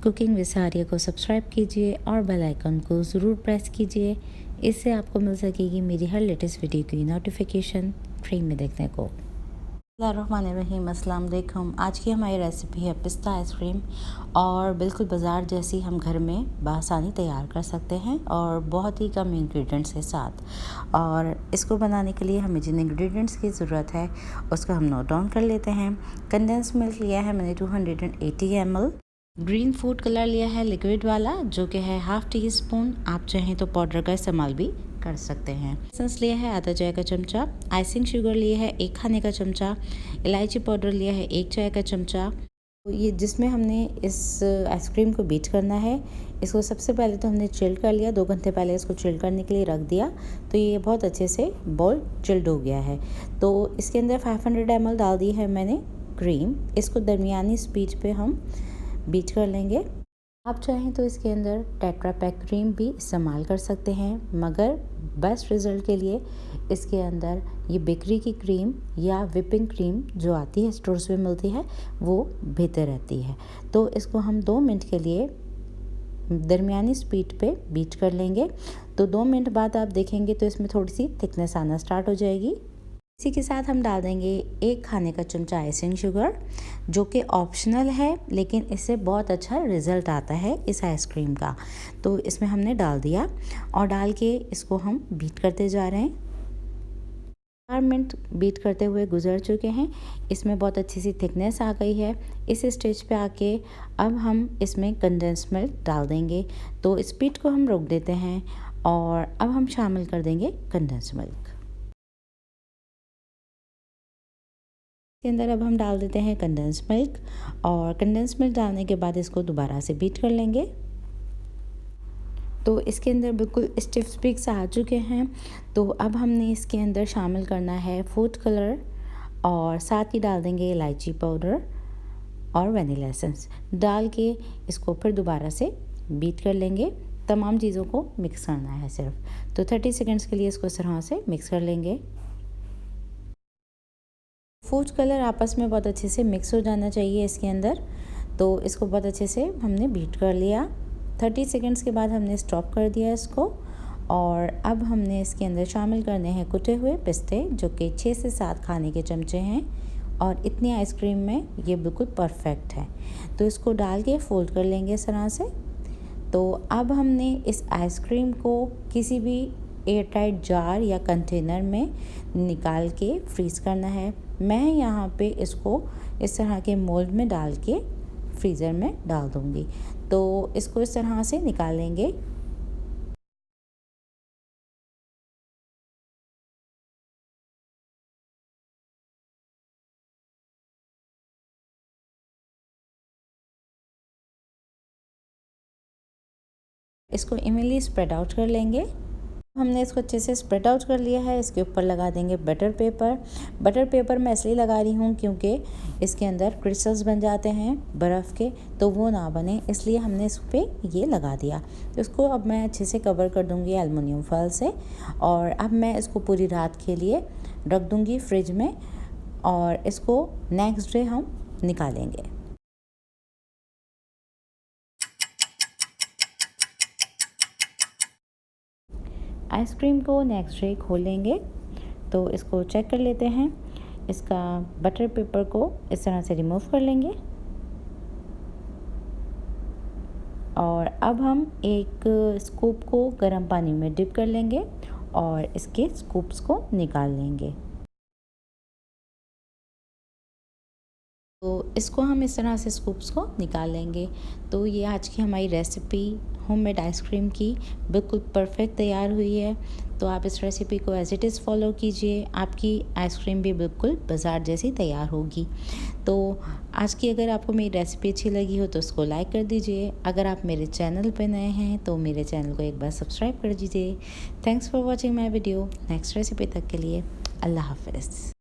Cooking with सारिया को subscribe कीजिए और बेल आइकन को ज़रूर प्रेस कीजिए। इससे आपको मिल सकेगी मेरी हर लेटेस्ट वीडियो की नोटिफिकेशन फ्री में देखने को। बिस्मिल्लाहिर्रहमानिर्रहीम, अस्सलाम वालेकुम। आज की हमारी रेसिपी है पिस्ता आइसक्रीम और बिल्कुल बाज़ार जैसी हम घर में बआसानी तैयार कर सकते हैं और बहुत ही कम इंग्रेडिएंट्स के साथ। और इसको बनाने के लिए हमें जिन इंग्रेडिएंट्स की ज़रूरत है उसको हम नोट डाउन कर लेते हैं। कंडेंस मिल्क लिया है मैंने 280 ml। ग्रीन फूड कलर लिया है लिक्विड वाला जो कि है ½ टी स्पून। आप चाहें तो पाउडर का इस्तेमाल भी कर सकते हैं। एसेंस लिया है आधा चाय का चमचा। आइसिंग शुगर लिया है 1 खाने का चमचा। इलायची पाउडर लिया है 1 चाय का चमचा। तो ये जिसमें हमने इस आइसक्रीम को बीट करना है। इसको सबसे पहले तो हमने चिल कर लिया, 2 घंटे पहले इसको चिल करने के लिए रख दिया, तो ये बहुत अच्छे से बॉल चिल्ड हो गया है। तो इसके अंदर 500 ml डाल दी है मैंने क्रीम। इसको दरमियानी स्पीड पे हम बीट कर लेंगे। आप चाहें तो इसके अंदर टेट्रा पैक क्रीम भी इस्तेमाल कर सकते हैं, मगर बेस्ट रिज़ल्ट के लिए इसके अंदर ये बेकरी की क्रीम या विपिंग क्रीम जो आती है स्टोर्स में मिलती है वो बेहतर रहती है। तो इसको हम 2 मिनट के लिए दरमियानी स्पीड पे बीट कर लेंगे। तो 2 मिनट बाद आप देखेंगे तो इसमें थोड़ी सी थिकनेस आना स्टार्ट हो जाएगी। इसी के साथ हम डाल देंगे 1 खाने का चमचा आइसिंग शुगर जो कि ऑप्शनल है, लेकिन इससे बहुत अच्छा रिज़ल्ट आता है इस आइसक्रीम का। तो इसमें हमने डाल दिया और डाल के इसको हम बीट करते जा रहे हैं। 4 मिनट बीट करते हुए गुजर चुके हैं। इसमें बहुत अच्छी सी थिकनेस आ गई है। इस स्टेज पे आके अब हम इसमें कंडेंस मिल्क डाल देंगे। तो स्पीड को हम रोक देते हैं और अब हम शामिल कर देंगे कंडेंस मिल्क। इसके अंदर अब हम डाल देते हैं कंडेंस मिल्क और कंडेंस मिल्क डालने के बाद इसको दोबारा से बीट कर लेंगे। तो इसके अंदर बिल्कुल स्टिफ स्पीक्स आ चुके हैं। तो अब हमने इसके अंदर शामिल करना है फूड कलर और साथ ही डाल देंगे इलायची पाउडर और वनीला एसेंस डाल के इसको फिर दोबारा से बीट कर लेंगे। तमाम चीज़ों को मिक्स करना है सिर्फ। तो 30 सेकेंड्स के लिए इसको इस तरह से मिक्स कर लेंगे। फूड कलर आपस में बहुत अच्छे से मिक्स हो जाना चाहिए इसके अंदर। तो इसको बहुत अच्छे से हमने बीट कर लिया। 30 सेकेंड्स के बाद हमने स्टॉप कर दिया इसको और अब हमने इसके अंदर शामिल करने हैं कुटे हुए पिस्ते जो कि 6 से 7 खाने के चमचे हैं और इतनी आइसक्रीम में ये बिल्कुल परफेक्ट है। तो इसको डाल के फोल्ड कर लेंगे इस तरह से। तो अब हमने इस आइसक्रीम को किसी भी एयर टाइट जार या कंटेनर में निकाल के फ्रीज़ करना है। मैं यहाँ पे इसको इस तरह के मोल्ड में डाल के फ्रीज़र में डाल दूँगी। तो इसको इस तरह से निकालेंगे। इसको इवनली स्प्रेड आउट कर लेंगे। हमने इसको अच्छे से स्प्रेड आउट कर लिया है। इसके ऊपर लगा देंगे बटर पेपर। बटर पेपर मैं इसलिए लगा रही हूँ क्योंकि इसके अंदर क्रिस्टल्स बन जाते हैं बर्फ़ के, तो वो ना बने, इसलिए हमने इस पर ये लगा दिया। तो इसको अब मैं अच्छे से कवर कर दूँगी एलुमिनियम फॉइल से और अब मैं इसको पूरी रात के लिए रख दूँगी फ्रिज में और इसको नेक्स्ट डे हम निकालेंगे। आइसक्रीम को नेक्स्ट डे खोलेंगे तो इसको चेक कर लेते हैं। इसका बटर पेपर को इस तरह से रिमूव कर लेंगे और अब हम एक स्कूप को गर्म पानी में डिप कर लेंगे और इसके स्कूप्स को निकाल लेंगे। तो इसको हम इस तरह से स्कूप्स को निकाल लेंगे। तो ये आज की हमारी रेसिपी होममेड आइसक्रीम की बिल्कुल परफेक्ट तैयार हुई है। तो आप इस रेसिपी को एज़ इट इज़ फॉलो कीजिए, आपकी आइसक्रीम भी बिल्कुल बाज़ार जैसी तैयार होगी। तो आज की अगर आपको मेरी रेसिपी अच्छी लगी हो तो उसको लाइक कर दीजिए। अगर आप मेरे चैनल पे नए हैं तो मेरे चैनल को एक बार सब्सक्राइब कर दीजिए। Thanks for watching my video. Next recipe तक के लिए अल्लाह हाफ़िज़।